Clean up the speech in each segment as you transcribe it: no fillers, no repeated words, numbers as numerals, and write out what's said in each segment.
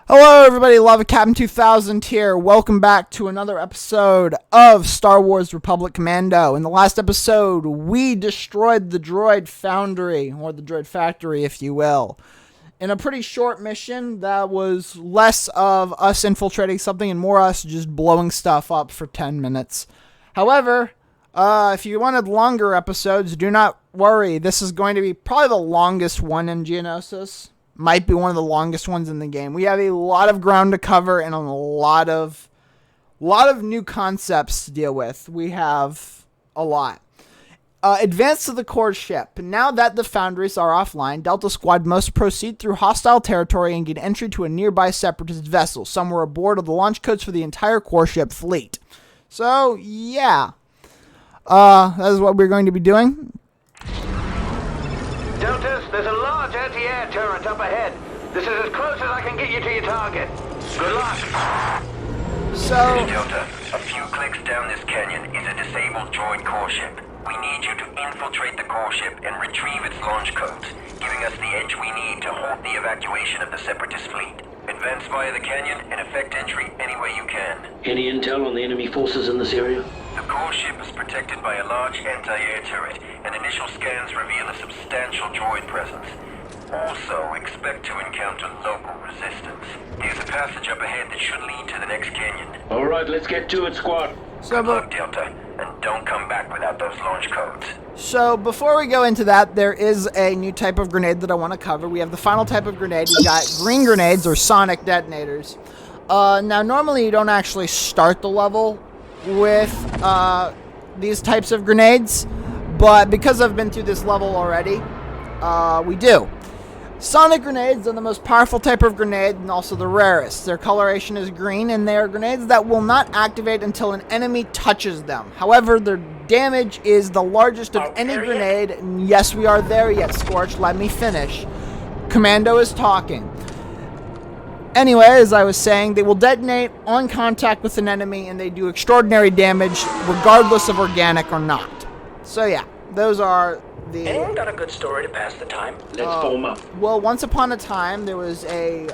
Hello everybody, Lava Captain 2000 here. Welcome back to another episode of Star Wars Republic Commando. In the last episode, we destroyed the droid foundry, or the droid factory if you will. In a pretty short mission that was less of us infiltrating something and more us just blowing stuff up for 10 minutes. However, if you wanted longer episodes, do not worry. This is going to be probably the longest one in Geonosis. Might be one of the longest ones in the game. We have a lot of ground to cover and a lot of new concepts to deal with. We have a lot. Advance to the core ship. Now that the foundries are offline, Delta Squad must proceed through hostile territory and gain entry to a nearby separatist vessel. Somewhere aboard of the launch codes for the entire core ship fleet. So, yeah. That is what we're going to be doing. Deltas, there's a large anti-air turret up ahead. This is as close as I can get you to your target. Good luck. So, Delta, a few clicks down this canyon is a disabled droid core ship. We need you to infiltrate the core ship and retrieve its launch codes, giving us the edge we need to halt the evacuation of the Separatist fleet. Advance via the canyon and effect entry any way you can. Any intel on the enemy forces in this area? The core ship is protected by a large anti-air turret, and initial scans reveal a substantial droid presence. Also, expect to encounter local resistance. There's a passage up ahead that should lead to the next canyon. All right, let's get to it, squad. Good luck, Delta, and don't come back without those launch codes. So before we go into that, there is a new type of grenade that I want to cover. We have the final type of grenade. You got green grenades or sonic detonators. Now normally you don't actually start the level with these types of grenades, but because I've been through this level already, we do. Sonic grenades are the most powerful type of grenade and also the rarest. Their coloration is green, and they are grenades that will not activate until an enemy touches them. However, their damage is the largest of any grenade. And yes, we are there yet, Scorch. Let me finish. Commando is talking. Anyway, as I was saying, they will detonate on contact with an enemy, and they do extraordinary damage regardless of organic or not. So yeah, those are the... Anyone got a good story to pass the time? Let's form up. Well, once upon a time, there was a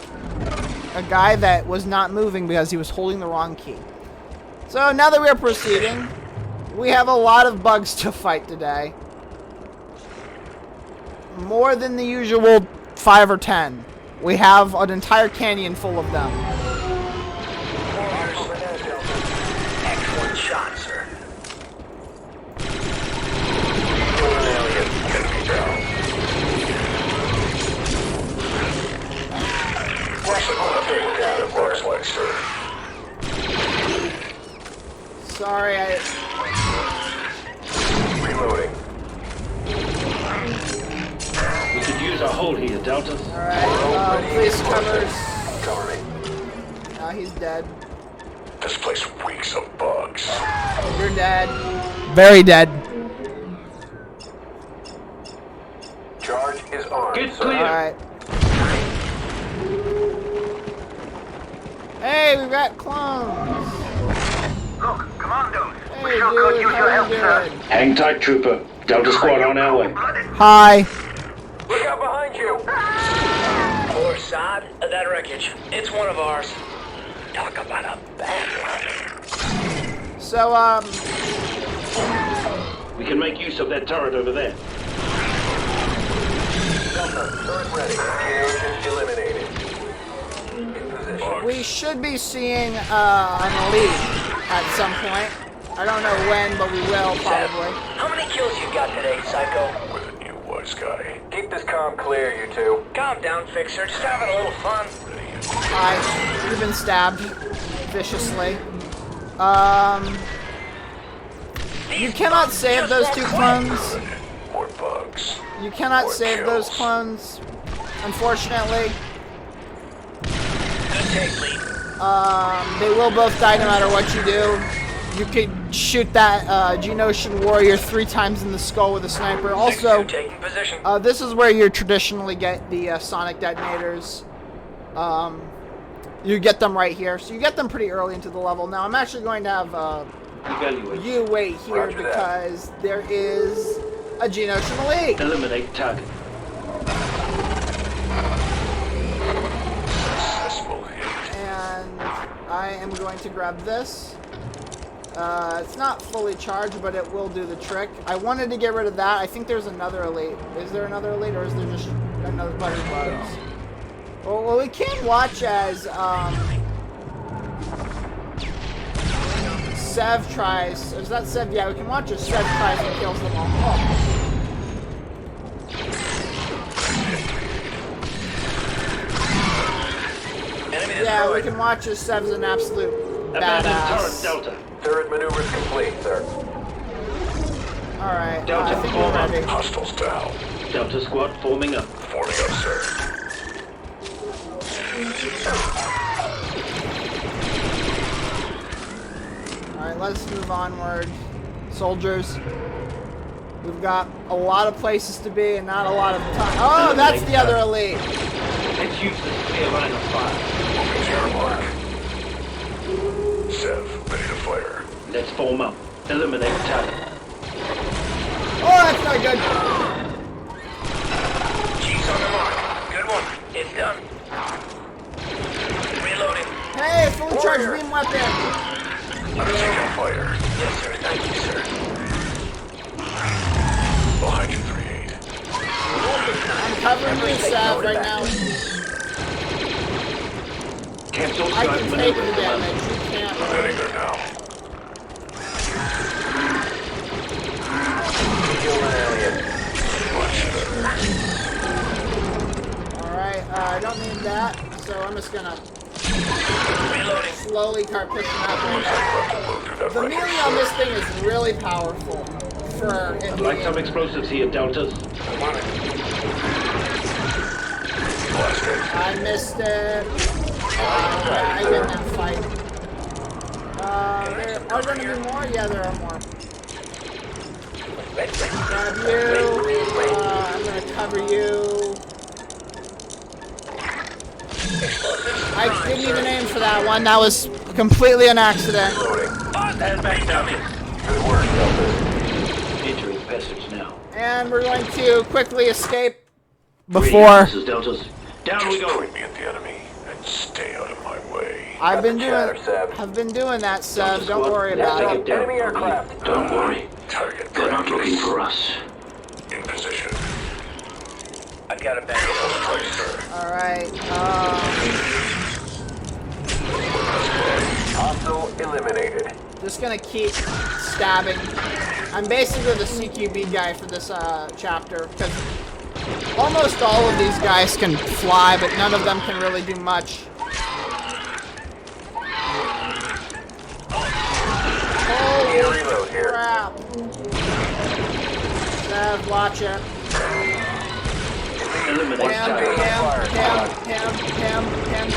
guy that was not moving because he was holding the wrong key. So now that we are proceeding, we have a lot of bugs to fight today. More than the usual 5 or 10. We have an entire canyon full of them. Excellent shot, sir. Sorry, Reloading. We could use a hold here, Delta. Alright, please covers. Cover me. Now he's dead. This place reeks of bugs. You're dead. Very dead. Charge is on. Get sir. clear. Alright. Hey, we got clones. Look, Commandos. Hey, We sure could dude, use how your you help, sir. doing? Hang tight, trooper. Delta squad on our way. Hi. Look out behind you. Poor sod. That wreckage. It's one of ours. Talk about a bad one. So, We can make use of that turret over there. Delta, turret ready. Engine eliminated. In position. we should be seeing an elite at some point. I don't know when, but we will probably. How many kills you got today, Psycho? With a new wise guy. Keep this comm clear, you two. Calm down, Fixer. Just having a little fun. Hi. You've been stabbed viciously. You cannot save those two clones. More bugs. You cannot More save those kills. clones, unfortunately. Good take, Lee. They will both die no matter what you do. You could shoot that Geonosian warrior 3 times in the skull with a sniper. Also, Taking position. this is where you traditionally get the sonic detonators. You get them right here. So you get them pretty early into the level. Now, I'm actually going to have Evaluate. you wait here Roger that. because there is a Geonosian elite. Eliminate target. Successful hit. going to grab this. It's not fully charged, but it will do the trick. I wanted to get rid of that. I think there's another elite. Is there another elite, or is there just another bunch of bugs? Well, we can watch as Sev tries. Is that Sev? Yeah, we can watch as Sev tries and kills them all. Oh. Yeah, we can watch as Sev's an absolute badass. Delta. Turret maneuvers complete, sir. Alright, Delta, I think we're ready. Hostiles down. Delta squad forming up. Forming up, sir. Alright, let's move onward. Soldiers, we've got a lot of places to be and not a lot of time. Oh, that's the other elite. Let's use this clear line of fire. Sev, ready to fire. Let's form up. Eliminate talent. Oh, that's not good. Chief's on the mark. Good one. It's done. Reloading. Hey, fully charged beam weapon. I'm taking fire. Yes, sir. Thank you, sir. Behind you, 3-8. I'm covering you, Sev, right now. Cancel I strike can take maneuver. the damage. You can't. Heading there now. Alright, I don't need that, so I'm just gonna Reloading. slowly start pushing that way. The melee on this thing is really powerful for it I'd like some explosives here, Deltas. I missed it. Yeah, I win that fight. There are going to be more? Yeah, there are more. Grab you. I'm going to cover you. I didn't even aim for that one. That was completely an accident. Stand back down here. Good work, Delta. Entering passage now. And we're going to quickly escape before. This is Deltas. Down we Just go. point me at the enemy and stay out of my way. I've been Chatter, doing Sev. have been doing that, Sev. Don't Squad, worry let's about take it. it down. Enemy aircraft. Don't worry. Target They're not looking for us. in position. I got it back. Strike, sir. Alright, Hostile eliminated. just gonna keep stabbing. I'm basically the CQB guy for this chapter, because almost all of these guys can fly, but none of them can really do much. Holy Reload here. crap. Sev, watch it. Eliminate Him, talent.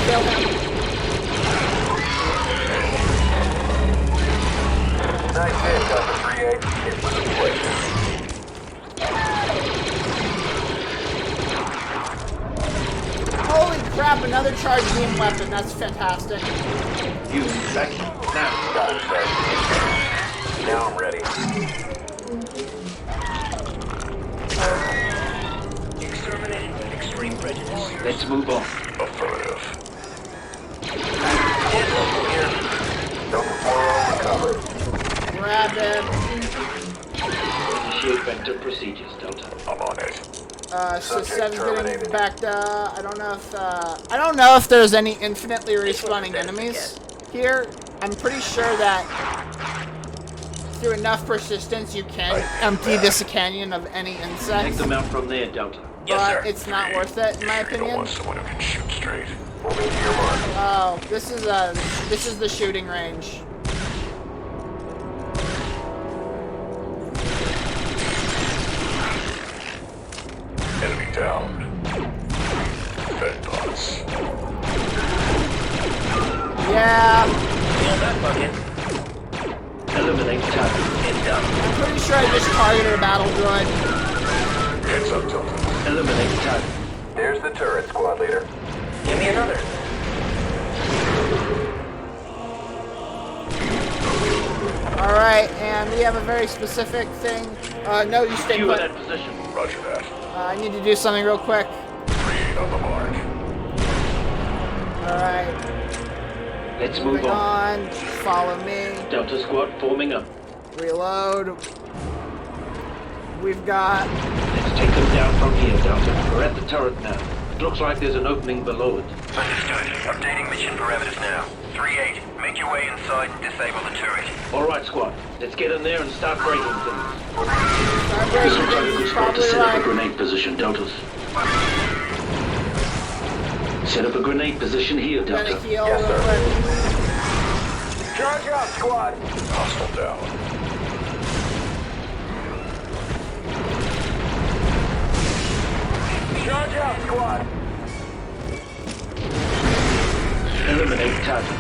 kill him. Nice hit, Delta 3-8. It was a pleasure. Holy crap, another charge beam weapon. That's fantastic. You back now. Got it, sir. Now I'm ready. Exterminated with extreme prejudice. Let's move on. Affirmative. Dead local here. Delta 4-0 recovered. Grab him. Initiate vector procedures, Delta. I'm on it. So Subject Sev's getting terminated. back to, I don't know if there's any infinitely respawning enemies here. I'm pretty sure that through enough persistence you can empty this canyon of any Take insects, them out from there, Delta. Yes, but sir. it's not worth it in my You don't opinion. want someone who can shoot straight. Moving to your mark. Oh, this is the shooting range. Enemy down. Fed bots. Yeah, Kill that bucket. Eliminate talent. It's done. I'm pretty sure I just targeted a battle droid. Heads up, Delta. Eliminate talent. There's the turret, squad leader. Give me another. Alright, and we have a very specific thing. No, you stay You in put. that position. Roger that. I need to do something real quick. 3-8 on the mark. Alright. Let's move Moving on. on. Follow me. Delta squad forming up. Reload. We've got... Let's take them down from here, Delta. We're at the turret now. It looks like there's an opening below it. Understood. Updating mission parameters now. 3-8. Make your way inside and disable the turret. All right, squad. Let's get in there and start breaking things. This Looks like a good spot to set up a grenade position, Deltas. Set up a grenade position here, Gonna Delta. heal real quick. Charge up, squad. Hostile down. Charge up, squad. Eliminate target.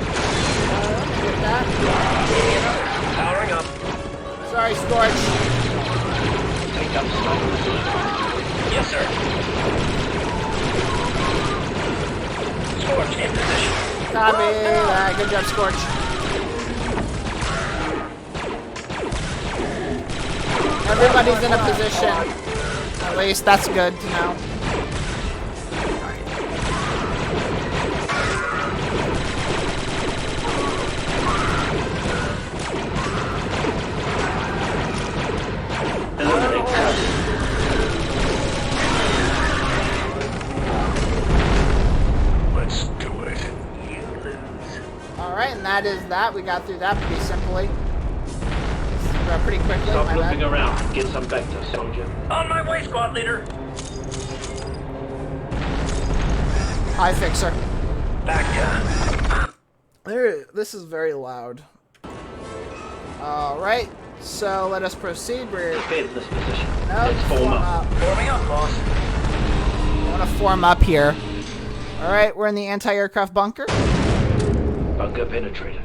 Get that. Powering up. Sorry, Scorch. Take up sniper. Yes, sir. Scorch in position. Copy that. Good job, Scorch. Everybody's in a position. At least that's good to know. Eliminate target. Let's do it. Alright, and that is that. We got through that pretty simply. Pretty quickly. Stop my looping bad. around. Get some vector, soldier. On my way, squad leader. Hi, Fixer. Back down. This is very loud. Alright, so let us proceed. We're Get in this position. no, Let's form up. Forming up, boss. I want to form up here. Alright, we're in the anti-aircraft bunker. Bunker penetrated.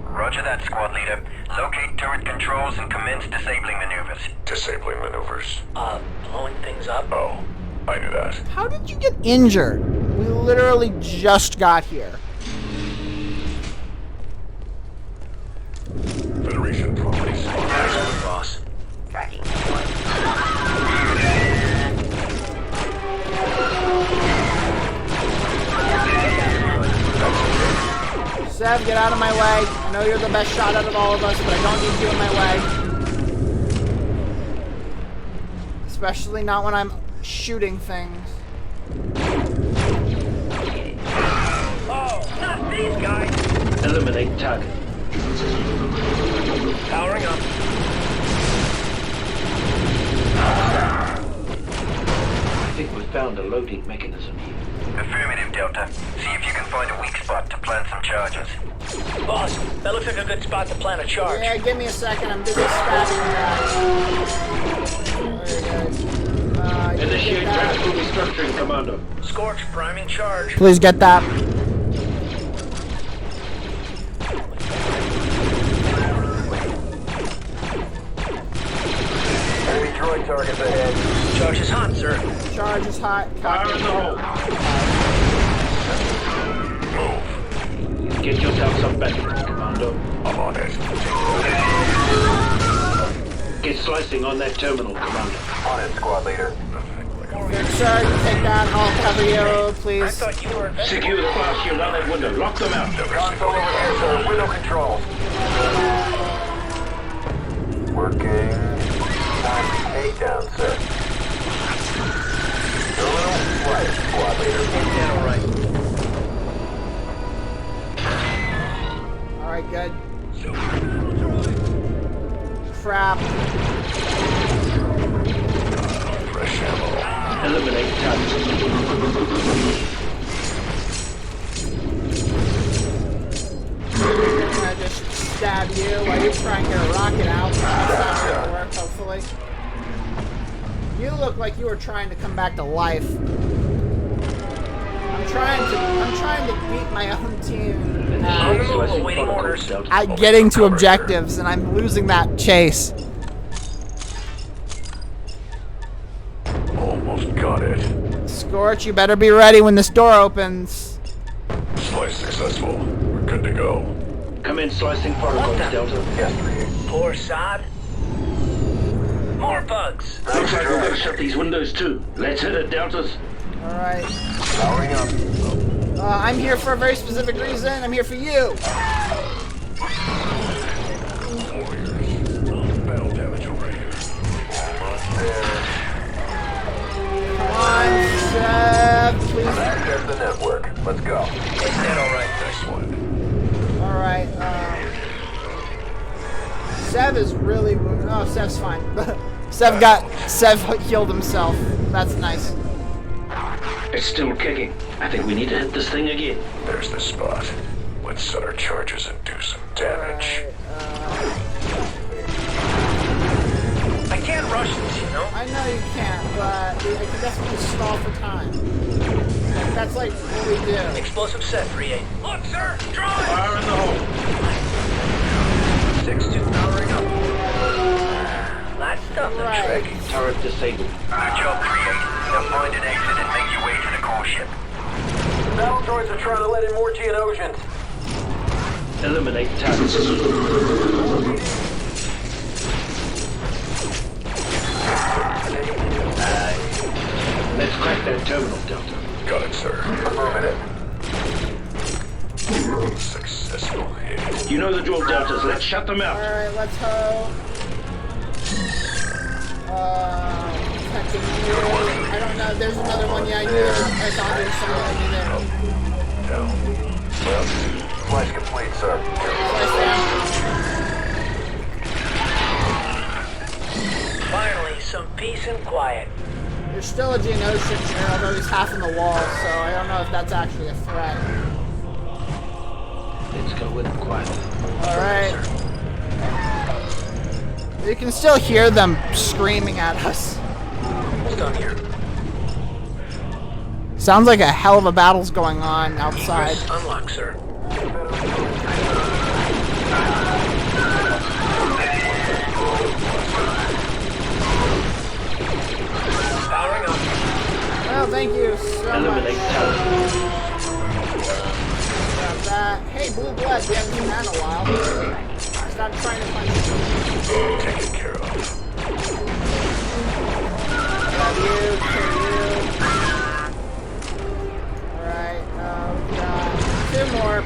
Roger that, squad leader. Locate turret controls and commence disabling maneuvers. Disabling maneuvers. Blowing things up. Oh, I knew that. How did you get injured? We literally just got here. Federation properties. Excellent, boss. Tracking. Sev, get out of my way. I know you're the best shot out of all of us, but I don't need you in my way. Especially not when I'm shooting things. Oh, not these guys. Eliminate target. Powering up. I think we found a loading mechanism here. Affirmative, Delta. See if you can find a weak spot to plant some charges. Boss, that looks like a good spot to plant a charge. Yeah, give me a second. I'm busy stabbing guys. Initiate tactical restructuring, Commando. Scorch, priming charge. Please get that. Enemy droid targets ahead. Charge is hot, sir. Charge is hot. Fire in the hole. Move. Get yourself some batteries, Commando. I'm on it. Get slicing on that terminal, Commander. On it, squad leader. Sir, you take that. I'll cover you, I please. thought you were invincible. Secure the fire shield on that window. Lock them out. Console over here, sir. Window control. Working. Time to take down, sir. Terminal right, squad leader. Yeah, all right. Alright, good. Crap. Fresh ammo. Eliminate target. I'm gonna just stab you while you try and get a rocket out. That's not gonna work, hopefully. You look like you were trying to come back to life. I'm trying to beat my own team Initiate at slicing Awaiting protocols, orders. Delta. getting to objectives, and I'm losing that chase. Almost got it. Scorch, you better be ready when this door opens. Slice successful. We're good to go. Come in, slicing protocols, Delta. Yes, Poor sod. More bugs! Looks like we're gonna shut these windows too. Let's hit it, Deltas. Alright. Powering up. I'm here for a very specific reason. I'm here for you. Battle damage over here. Almost there. Come on, Sev, please. Back there's the network. Let's go. It's dead alright. Next one. Alright, Sev is really wounded. Oh, Sev's fine. Sev healed himself. That's nice. It's still kicking. I think we need to hit this thing again. There's the spot. Let's set our charges and do some damage. I can't rush this, you know? I know you can't, but I can definitely stall for time. That's like what we do. Explosive set, 3-8. Look, sir! Drive! Fire in the hole. 6-2 powering up. That's nothing. Right. Turret disabled. Good job, 3-8. Now find an exit and make your way to the core ship. Battle droids are trying to let in more Geonosians. Eliminate targets. Let's crack that terminal, Delta. Got it, sir. Affirmative. Successful hit. You know the drill, Deltas. Let's shut them out. Alright, let's hope. Protecting you. I don't know. There's another one. Yeah, I knew there. I thought there was something I knew there. Down. Left. Flash complete, sir. Nice down. Finally, some peace and quiet. There's still a Geonosian here, although he's half in the wall, so I don't know if that's actually a threat. Let's go with it quietly. Alright. You can still hear them screaming at us. What's done here? Sounds like a hell of a battle's going on outside. Egress unlocked, sir. Powering up. Well, thank you so Eliminate much. targets. Grab that. Hey, Blue Blood, we haven't seen that in a while. Stop trying to punch me. Taken care of. Grab you, kill you. Alright, we got 2 more.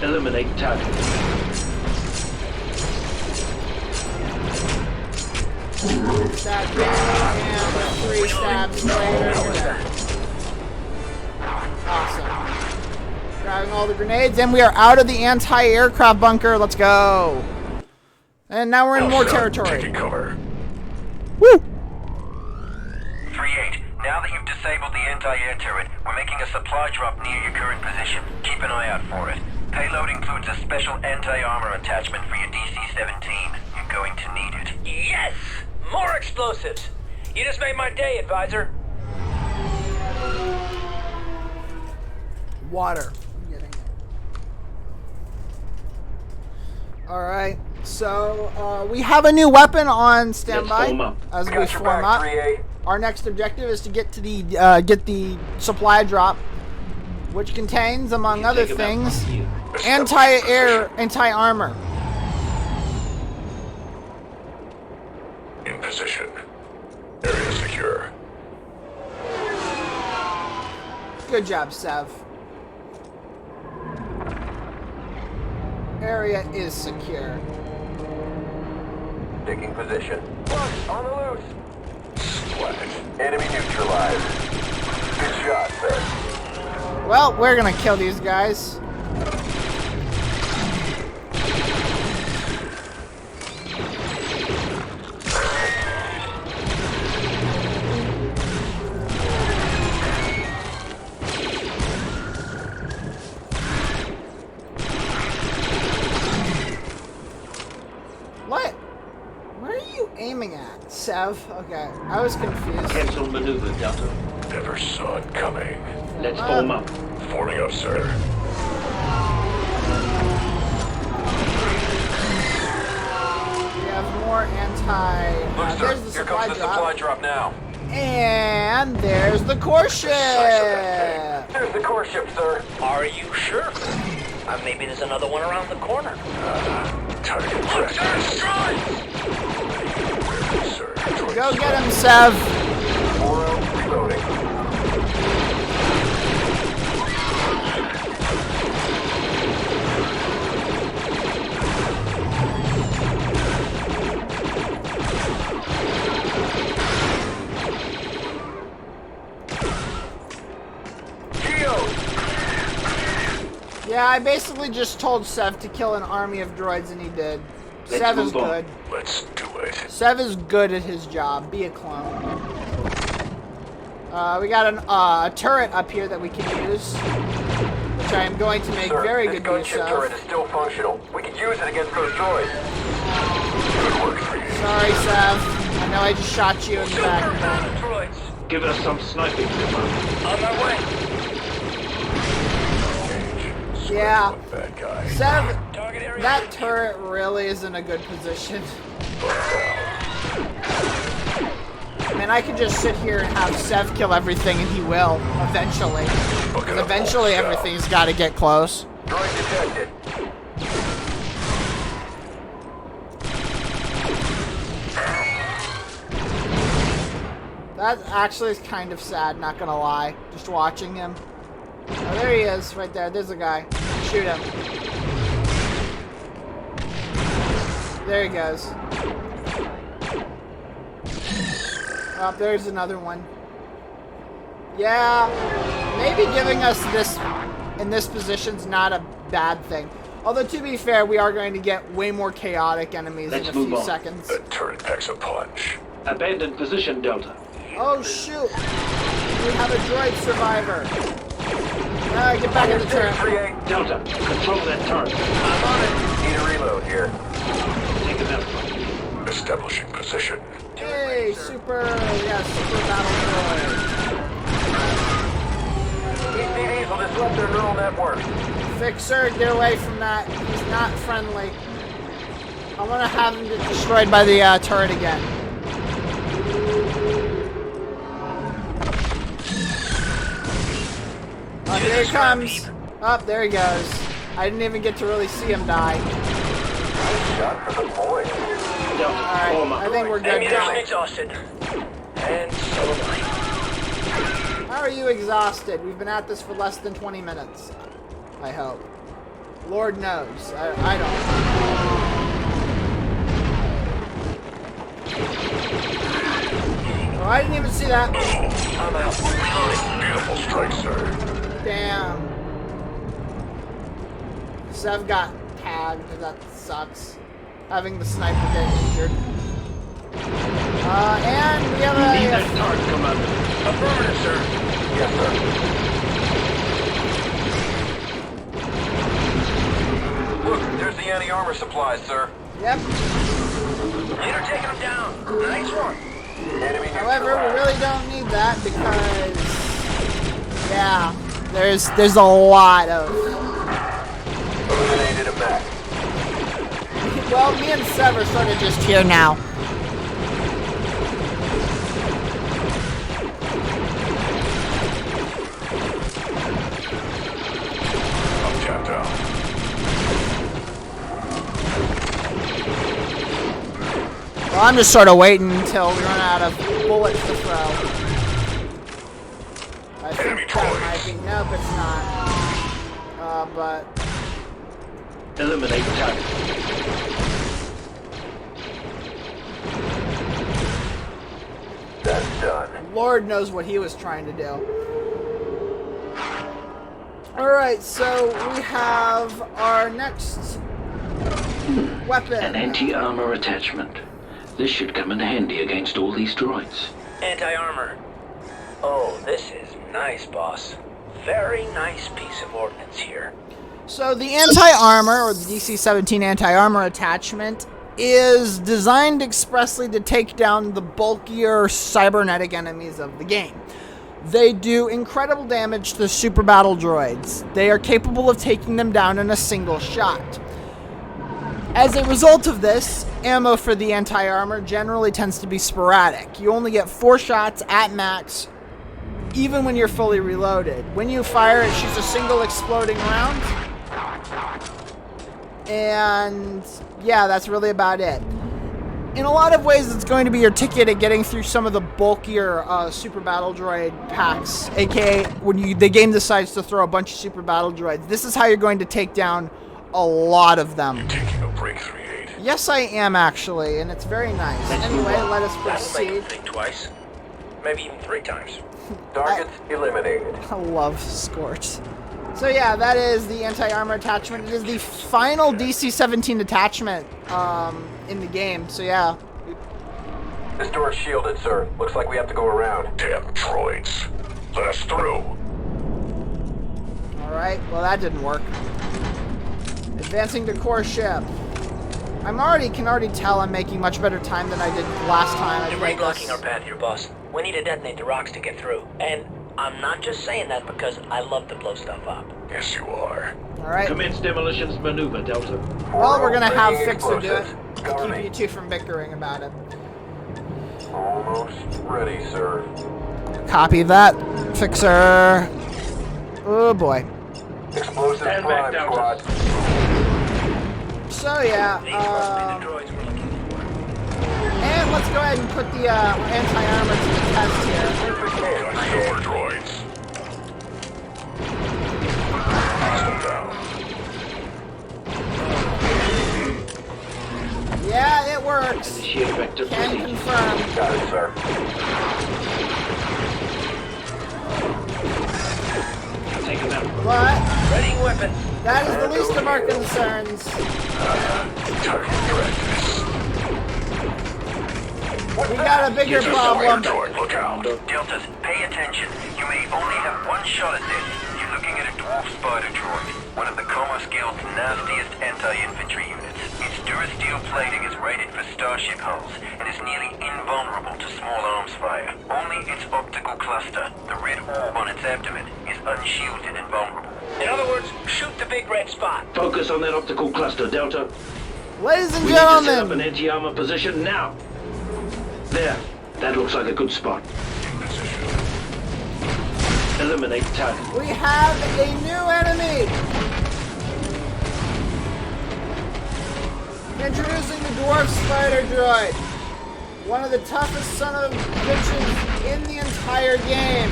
Eliminate targets. Stab damage and 3 stabs later. Awesome. Grabbing all the grenades, and we are out of the anti-aircraft bunker. Let's go. And now we're in more territory. Taking cover. Woo! 3-8. Now that you've disabled the anti-air turret, we're making a supply drop near your current position. Keep an eye out for it. Payload includes a special anti-armor attachment for your DC-17. You're going to need it. Yes! More explosives! You just made my day, advisor. Water. I'm getting it. Alright, so we have a new weapon on Let's standby form up. as we Got your form back, up. 3-8. Our next objective is to get to the get the supply drop, which contains, among other Take about things, 1 year. anti-air, anti-armor. In position. Area secure. Good job, Sev. Area is secure. Taking position. Bugs on the loose. Splatted. Enemy neutralized. Good shot, sir. Well, we're gonna kill these guys. What? What are you aiming at, Sev? Okay, I was confused. Cancel maneuver, Delta. Never saw it coming. Let's form up. Forming up, sir. We have more anti. There's the Here supply comes the drop. supply drop now. And there's the core ship. There's the core ship, sir. Are you sure? Maybe there's another one around the corner. Target Look, practice. sir, droids! Sir, Go get him, Sev. 4-0, reloading. Yeah, I basically just told Sev to kill an army of droids, and he did. Let's Sev is move on. good. Let's do it. Sev is good at his job. Be a clone. We got a turret up here that we can use, which I am going to make very good use gunship turret of. is still functional. We could use it against those droids. Good work for you. Sorry, Sev. I know I just shot you in the back. Down the droids. Give us some sniping, Commando. On my way. Engage. Yeah. With that guy. Sev, Target area. that turret really is in a good position. I mean, I could just sit here and have Sev kill everything, and he will, eventually. Because eventually everything's got to get close. Droid detected. That actually is kind of sad, not gonna lie. Just watching him. Oh, there he is, right there. There's a guy. Shoot him. There he goes. Oh, there's another one. Yeah, maybe giving us this in this position's not a bad thing. Although, to be fair, we are going to get way more chaotic enemies Let's in a move few on. seconds. That turret packs a punch. Abandoned position, Delta. Oh, shoot. We have a droid survivor. Get back in the turret. Create. Delta, control that turret. I'm on it. Need a reload here. Take him out. Establishing position. Hey, super battle droid. ECDs will disrupt their neural network. Fixer, get away from that. He's not friendly. I want to have him get destroyed by the turret again. Oh, here he comes. Up, there he goes. I didn't even get to really see him die. Shot for the point. Delta, Alright, form up. I think we're good Ammunition now. exhausted. And so am I. How are you exhausted? We've been at this for less than 20 minutes. I hope. Lord knows. I don't. Oh, I didn't even see that. I'm out. Beautiful strike, sir. Damn. Sev got tagged. That sucks. Having the sniper get injured. And we have Need a... that turret, Commander. Affirmative, sir. Yes, sir. Look, there's the anti-armor supplies, sir. Yep. Leader taking him down. Nice one. Enemy However, we neutralized. really don't need that because... Yeah. There's a lot of... Eliminated him back. Well, me and Sev are sort of just here now. I'm tapped out. Well, I'm just sort of waiting until we run out of bullets to throw. I Enemy think that droids. might be... Nope, it's not. But... Eliminate target. That's done. Lord knows what he was trying to do. Alright, so we have our next weapon. An anti-armor attachment. This should come in handy against all these droids. Anti-armor. Oh, this is nice, boss. Very nice piece of ordnance here. So the anti-armor, or the DC-17 anti-armor attachment, is designed expressly to take down the bulkier cybernetic enemies of the game. They do incredible damage to super battle droids. They are capable of taking them down in a single shot. As a result of this, ammo for the anti-armor generally tends to be sporadic. You only get 4 shots at max, even when you're fully reloaded. When you fire, it shoots a single exploding round, And yeah, that's really about it. In a lot of ways, it's going to be your ticket at getting through some of the bulkier Super Battle Droid packs, aka when the game decides to throw a bunch of Super Battle Droids. This is how you're going to take down a lot of them. Taking a break, 3-8. Yes, I am, actually, and it's very nice. Anyway, let us That'll make proceed. him think twice. Maybe even 3 times. Targets eliminated. I love Scorch. So yeah, that is the anti-armor attachment. It is the final DC-17 attachment in the game. So yeah. This door is shielded, sir. Looks like we have to go around. Damn droids. Let us through. All right. Well, that didn't work. Advancing to core ship. Can already tell I'm making much better time than I did last time. I You're played blocking this. our path here, boss. We need to detonate the rocks to get through. And I'm not just saying that because I love to blow stuff up. Yes, you are. All right. Commence demolitions maneuver, Delta. Well, we're gonna have Bringing Fixer do it explosives. to Cover keep me. you two from bickering about it. Almost ready, sir. Copy that, Fixer. Oh boy. Explosive Stand back, prime, Delta. squad. So yeah, These must be the droids we're looking for. and let's go ahead and put the anti-armor to the test here. Your droids. Hostile down. Yeah, it works. Initiate vector Can procedure. confirm. Got it, sir. Take him out. But Readying weapon. that is the least of our concerns. Target practice. We got a bigger Just problem. droid, look out. Deltas, pay attention. You may only have one shot at this. You're looking at a dwarf spider droid, one of the Commerce Guild's nastiest anti-infantry units. Its durasteel plating is rated for starship hulls and is nearly invulnerable to small arms fire. Only its optical cluster, the red orb on its abdomen, is unshielded and vulnerable. In other words, shoot the big red spot. Focus on that optical cluster, Delta. Ladies and We need to set up an gentlemen, anti-armor position now. There. That looks like a good spot. Eliminate target. we have a new enemy. Introducing the Dwarf Spider Droid. One of the toughest son of bitches in the entire game.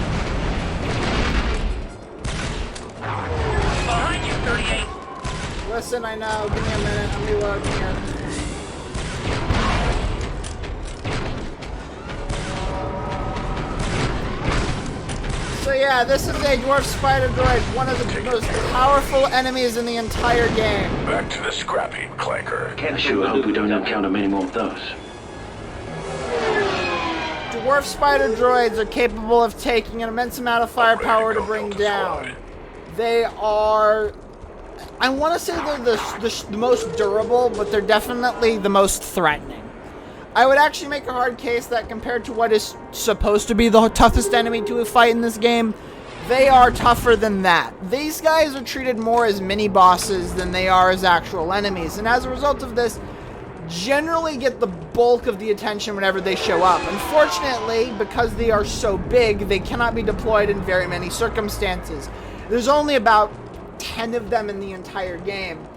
Behind you, 38. Listen, I know. Give me a minute. I'm reloading here. So yeah, this is a Dwarf Spider Droid, one of the most powerful enemies in the entire game. Back to the scrap heap, Clanker. I sure hope we don't encounter many more of those. Dwarf Spider Droids are capable of taking an immense amount of firepower to bring down. They are... I want to say they're the most durable, but they're definitely the most threatening. I would actually make a hard case that compared to what is supposed to be the toughest enemy to fight in this game, they are tougher than that. These guys are treated more as mini-bosses than they are as actual enemies, and as a result of this, generally get the bulk of the attention whenever they show up. Unfortunately, because they are so big, they cannot be deployed in very many circumstances. There's only about 10 of them in the entire game.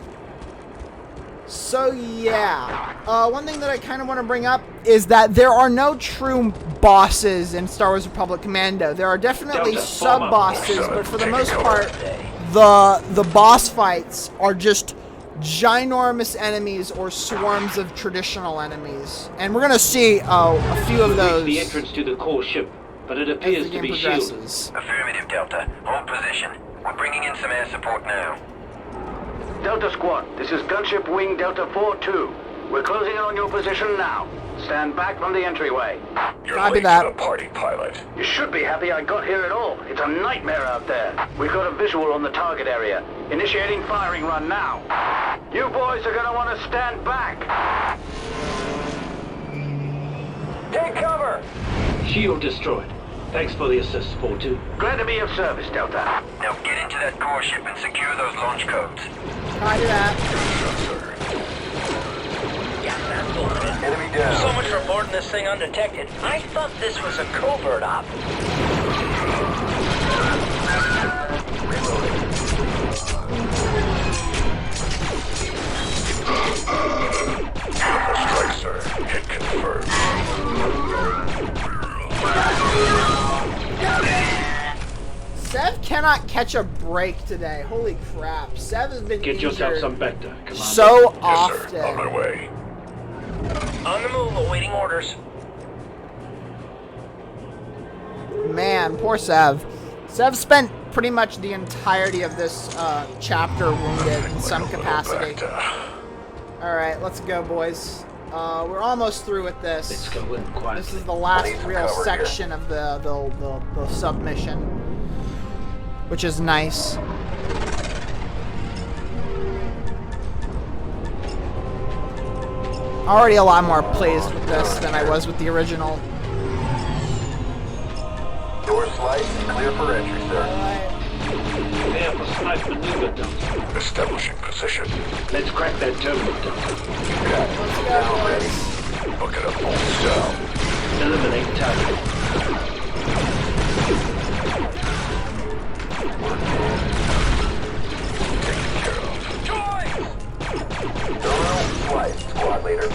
So yeah, one thing that I kind of want to bring up is that there are no true bosses in Star Wars Republic Commando. There are definitely Delta, sub-bosses, form up. but for the Take most cover. part, the boss fights are just ginormous enemies or swarms of traditional enemies. And we're going to see a few of We've those reached the entrance to the core ship, but it as appears the to game be shielded. progresses. Affirmative, Delta. Hold position. We're bringing in some air support now. Delta Squad, this is Gunship Wing Delta 4-2. We're closing in on your position now. Stand back from the entryway. You're Copy late that. to the party, pilot. You should be happy I got here at all. It's a nightmare out there. We've got a visual on the target area. Initiating firing run now. You boys are going to want to stand back. Take cover! Shield destroyed. Thanks for the assist, 4-2. Glad to be of service, Delta. Now get into that core ship and secure those launch codes. Copy that. Yeah, that's bullshit. Enemy down. So much for boarding this thing undetected. I thought this was a covert op. cannot catch a break today. Holy crap. Sev has been Get yourself injured some Vector, Commando. so Yes, often. sir. On my way. On the move, awaiting orders. Man, poor Sev. Sev spent pretty much the entirety of this chapter wounded in some capacity. Alright, let's go, boys. We're almost through with this. Let's go in quietly. This is the last Need some real cover section of the submission, which is nice. Already a lot more pleased with this than I was with the original. Door slice, clear for entry, sir. Prepare for snipe maneuver, Delta. Establishing position. Let's crack that terminal, Delta. Let's go, boys. Look it up, bolts down. Eliminate target. Taken care of. Terminal slice, squad leader.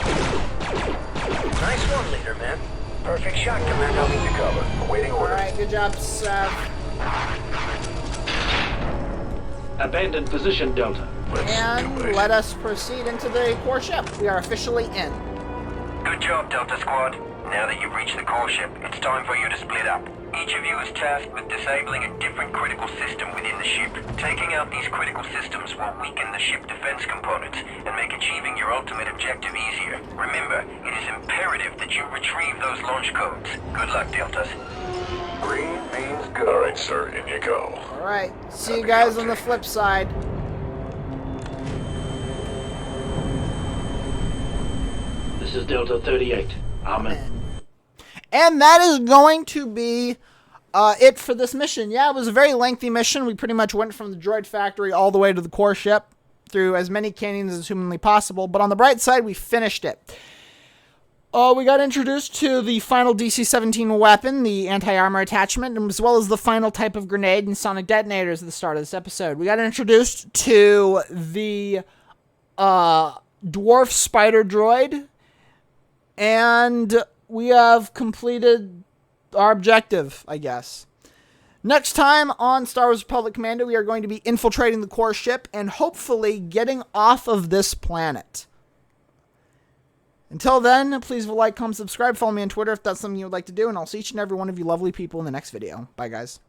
Nice one, leader, man. Perfect shot, Commando. Coming to cover. Awaiting orders. Alright, good job, Sev. Abandon position, Delta. Let's And do it. let us proceed into the core ship. We are officially in. Good job, Delta Squad. Now that you've reached the core ship, it's time for you to split up. Each of you is tasked with disabling a different critical system within the ship. Taking out these critical systems will weaken the ship defense components and make achieving your ultimate objective easier. Remember, it is imperative that you retrieve those launch codes. Good luck, Deltas. Green means go. All right, sir. In you go. Alright, see you guys on the flip side. This is Delta 38. Amen. And that is going to be it for this mission. Yeah, it was a very lengthy mission. We pretty much went from the droid factory all the way to the core ship through as many canyons as humanly possible. But on the bright side, we finished it. We got introduced to the final DC-17 weapon, the anti-armor attachment, as well as the final type of grenade and sonic detonators at the start of this episode. We got introduced to the dwarf spider droid, and we have completed our objective, I guess. Next time on Star Wars Republic Commando, we are going to be infiltrating the core ship and hopefully getting off of this planet. Until then, please like, comment, subscribe, follow me on Twitter if that's something you would like to do, and I'll see each and every one of you lovely people in the next video. Bye, guys.